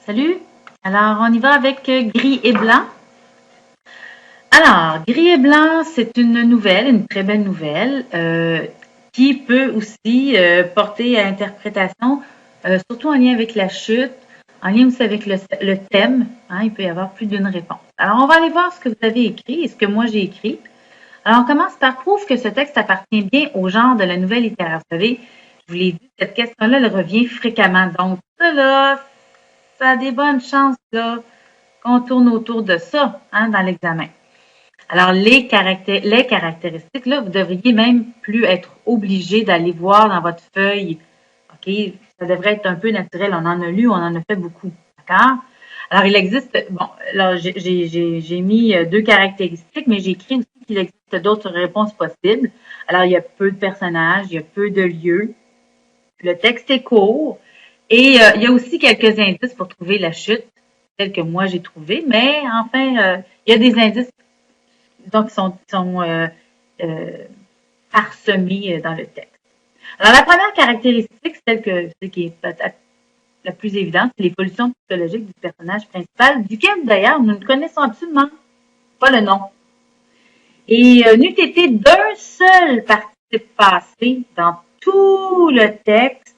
Salut! Alors, on y va avec gris et blanc. Alors, gris et blanc, c'est une nouvelle, une très belle nouvelle, qui peut aussi porter à interprétation, surtout en lien avec la chute, en lien aussi avec le thème. Hein, il peut y avoir plus d'une réponse. Alors, on va aller voir ce que vous avez écrit et ce que moi j'ai écrit. Alors, on commence par prouve que ce texte appartient bien au genre de la nouvelle littéraire. Vous savez, je vous l'ai dit, cette question-là, elle revient fréquemment. Donc, ça, là, ça a des bonnes chances, là, qu'on tourne autour de ça, hein, dans l'examen. Alors, les caractéristiques, là, vous devriez même plus être obligé d'aller voir dans votre feuille. OK? Ça devrait être un peu naturel. On en a lu, on en a fait beaucoup. D'accord? Alors, il existe, bon, là, j'ai mis deux caractéristiques, mais j'ai écrit aussi qu'il existe d'autres réponses possibles. Alors, il y a peu de personnages, il y a peu de lieux. Le texte est court. Et il y a aussi quelques indices pour trouver la chute, telle que moi j'ai trouvé, mais enfin, il y a des indices donc qui sont parsemés dans le texte. Alors, la première caractéristique, celle qui est peut-être la plus évidente, c'est l'évolution psychologique du personnage principal, duquel d'ailleurs nous ne connaissons absolument pas le nom. Et n'eût été d'un seul participe passé dans tout le texte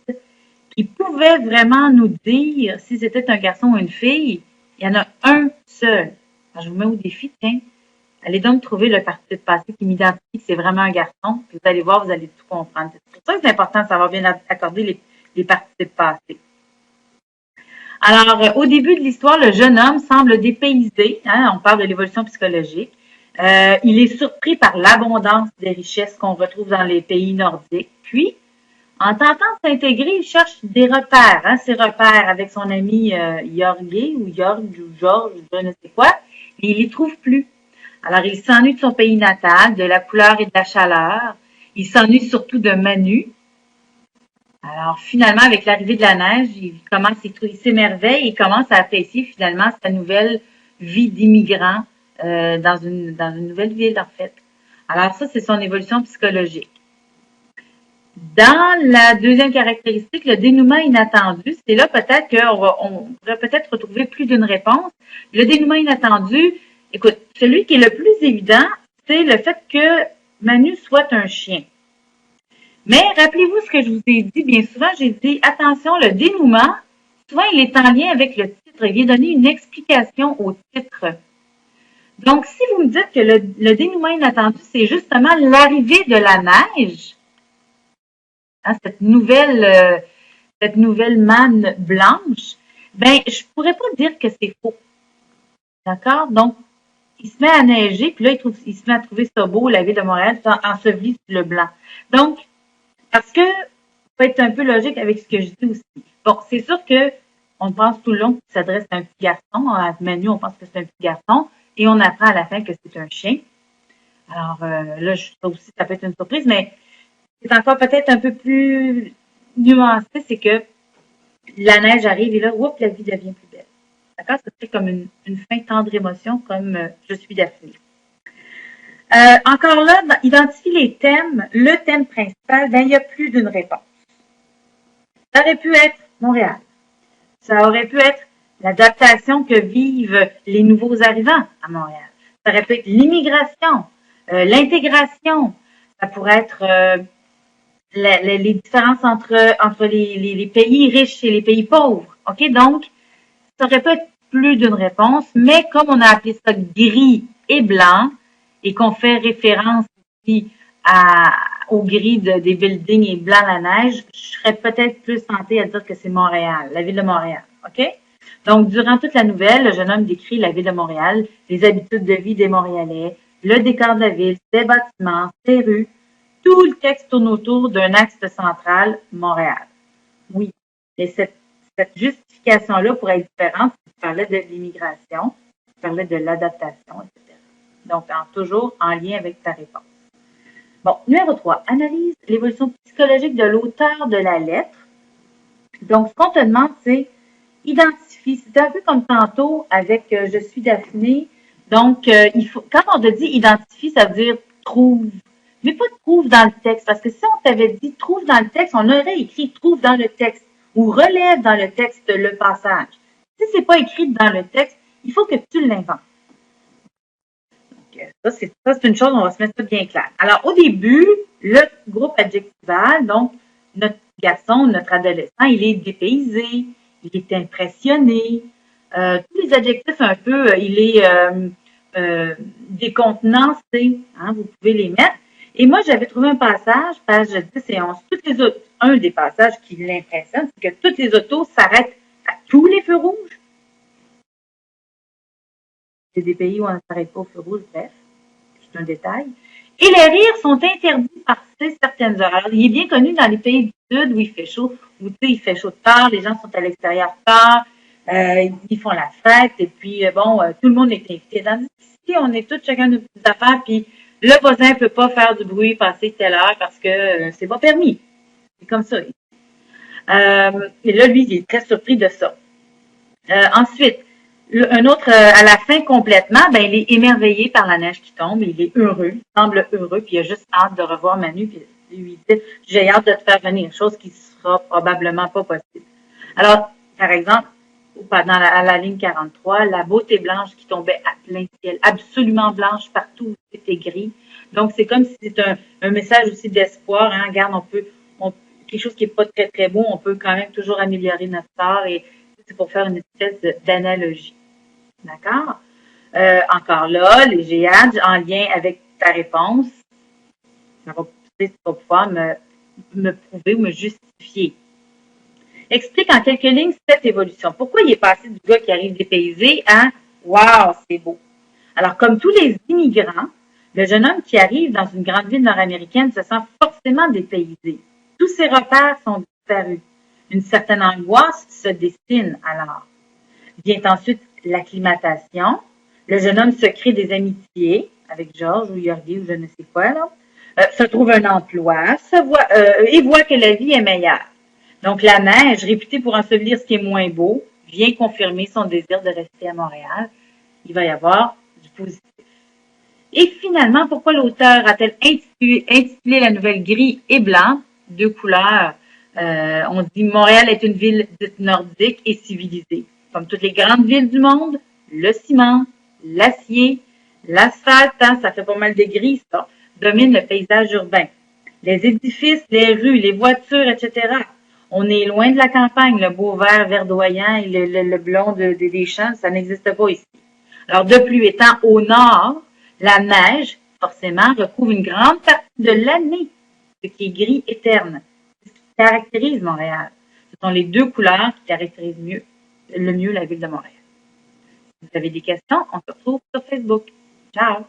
qui pouvait vraiment nous dire si c'était un garçon ou une fille. Il y en a un seul. Alors, je vous mets au défi, tiens. Allez donc trouver le participe passé qui m'identifie que c'est vraiment un garçon. Puis vous allez voir, vous allez tout comprendre. C'est pour ça que c'est important de savoir bien accorder les participes passés. Alors, au début de l'histoire, le jeune homme semble dépaysé. Hein, on parle de l'évolution psychologique. Il est surpris par l'abondance des richesses qu'on retrouve dans les pays nordiques. Puis, en tentant de s'intégrer, il cherche des repères. Hein, ses repères avec son ami Jorge ou George, je ne sais quoi. Et il les trouve plus. Alors, il s'ennuie de son pays natal, de la couleur et de la chaleur. Il s'ennuie surtout de Manu. Alors, finalement, avec l'arrivée de la neige, il s'émerveille et commence à apprécier finalement sa nouvelle vie d'immigrant dans une nouvelle ville, en fait. Alors, ça, c'est son évolution psychologique. Dans la deuxième caractéristique, le dénouement inattendu, c'est là peut-être qu'on pourrait peut-être retrouver plus d'une réponse. Le dénouement inattendu, écoute, celui qui est le plus évident, c'est le fait que Manu soit un chien. Mais rappelez-vous ce que je vous ai dit, bien souvent, j'ai dit, attention, le dénouement, souvent il est en lien avec le titre, il vient donner une explication au titre. Donc, si vous me dites que le dénouement inattendu, c'est justement l'arrivée de la neige, hein, cette nouvelle manne blanche, ben, je pourrais pas dire que c'est faux. D'accord? Donc, il se met à neiger, puis là, il se met à trouver ça beau, la ville de Montréal, enseveli sous le blanc. Donc, parce que, faut être un peu logique avec ce que je dis aussi. Bon, c'est sûr que on pense tout le long qu'il s'adresse à un petit garçon. À Manu, on pense que c'est un petit garçon, et on apprend à la fin que c'est un chien. Alors, là, ça aussi, ça peut être une surprise, mais c'est encore peut-être un peu plus nuancé, c'est que la neige arrive et là, oups, la vie devient plus belle. D'accord? C'est comme une fin tendre émotion, comme je suis Daphné. Encore là, identifier les thèmes, le thème principal, ben, il y a plus d'une réponse. Ça aurait pu être Montréal. Ça aurait pu être l'adaptation que vivent les nouveaux arrivants à Montréal. Ça aurait pu être l'immigration, l'intégration. Ça pourrait être les différences entre les pays riches et les pays pauvres. OK? Donc, ça aurait pu être plus d'une réponse, mais comme on a appelé ça gris et blanc, et qu'on fait référence aussi au gris des buildings et blanc la neige, je serais peut-être plus tentée à dire que c'est Montréal, la ville de Montréal. OK? Donc, durant toute la nouvelle, le jeune homme décrit la ville de Montréal, les habitudes de vie des Montréalais, le décor de la ville, ses bâtiments, ses rues. Tout le texte tourne autour d'un axe central, Montréal. Oui. Et cette justification-là pourrait être différente si tu parlais de l'immigration, si tu parlais de l'adaptation, etc. Donc, toujours en lien avec ta réponse. Bon, numéro 3. Analyse l'évolution psychologique de l'auteur de la lettre. Donc, ce qu'on te demande, c'est identifie. C'est un peu comme tantôt avec je suis Daphné. Donc, quand on te dit identifie, ça veut dire trouve. Mais pas trouve dans le texte, parce que si on t'avait dit trouve dans le texte, on aurait écrit trouve dans le texte ou relève dans le texte le passage. Si c'est pas écrit dans le texte, il faut que tu l'inventes. Ça, c'est une chose, on va se mettre ça bien clair. Alors, au début, le groupe adjectival, donc, notre garçon, notre adolescent, il est dépaysé, il est impressionné. Tous les adjectifs un peu, il est décontenancé, hein, vous pouvez les mettre. Et moi, j'avais trouvé un passage, page 10 et 11, un des passages qui l'impressionne, c'est que toutes les autos s'arrêtent à tous les feux rouges. C'est des pays où on ne s'arrête pas au feu rouge, bref, c'est un détail. Et les rires sont interdits par certaines heures. Alors, il est bien connu dans les pays du Sud où il fait chaud, où il fait chaud tard, les gens sont à l'extérieur tard, ils font la fête, et puis tout le monde est invité. Dans ici, on est tous chacun de nos petites affaires, puis le voisin ne peut pas faire du bruit passer telle heure parce que c'est pas permis. C'est comme ça. Et là, lui, il est très surpris de ça. Ensuite, un autre, à la fin complètement, ben, il est émerveillé par la neige qui tombe, il est heureux, il semble heureux, puis il a juste hâte de revoir Manu, puis il lui dit, j'ai hâte de te faire venir, chose qui sera probablement pas possible. Alors, par exemple, à la ligne 43, la beauté blanche qui tombait à plein ciel, absolument blanche partout, c'était gris. Donc, c'est comme si c'était un message aussi d'espoir, hein. Regarde, quelque chose qui est pas très, très beau, on peut quand même toujours améliorer notre sort, et c'est pour faire une espèce d'analogie. D'accord? Encore là, les GH en lien avec ta réponse, ça va pouvoir me prouver ou me justifier. Explique en quelques lignes cette évolution. Pourquoi il est passé du gars qui arrive dépaysé à « Wow, c'est beau ». Alors, comme tous les immigrants, le jeune homme qui arrive dans une grande ville nord-américaine se sent forcément dépaysé. Tous ses repères sont disparus. Une certaine angoisse se dessine alors. Vient ensuite l'acclimatation. Le jeune homme se crée des amitiés avec Georges ou Yorgi ou je ne sais quoi, là. Se trouve un emploi, et voit que la vie est meilleure. Donc, la neige, réputée pour ensevelir ce qui est moins beau, vient confirmer son désir de rester à Montréal. Il va y avoir du positif. Et finalement, pourquoi l'auteur a-t-elle intitulé la nouvelle gris et blanc, deux couleurs? On dit Montréal est une ville dite nordique et civilisée. Comme toutes les grandes villes du monde, le ciment, l'acier, l'asphalte, hein, ça fait pas mal de gris, ça, domine le paysage urbain. Les édifices, les rues, les voitures, etc. On est loin de la campagne, le beau vert verdoyant et le blond des champs, ça n'existe pas ici. Alors, de plus étant au nord, la neige, forcément, recouvre une grande partie de l'année, ce qui est gris et terne. C'est ce qui caractérise Montréal. Ce sont les deux couleurs qui caractérisent le mieux la ville de Montréal. Si vous avez des questions, on se retrouve sur Facebook. Ciao!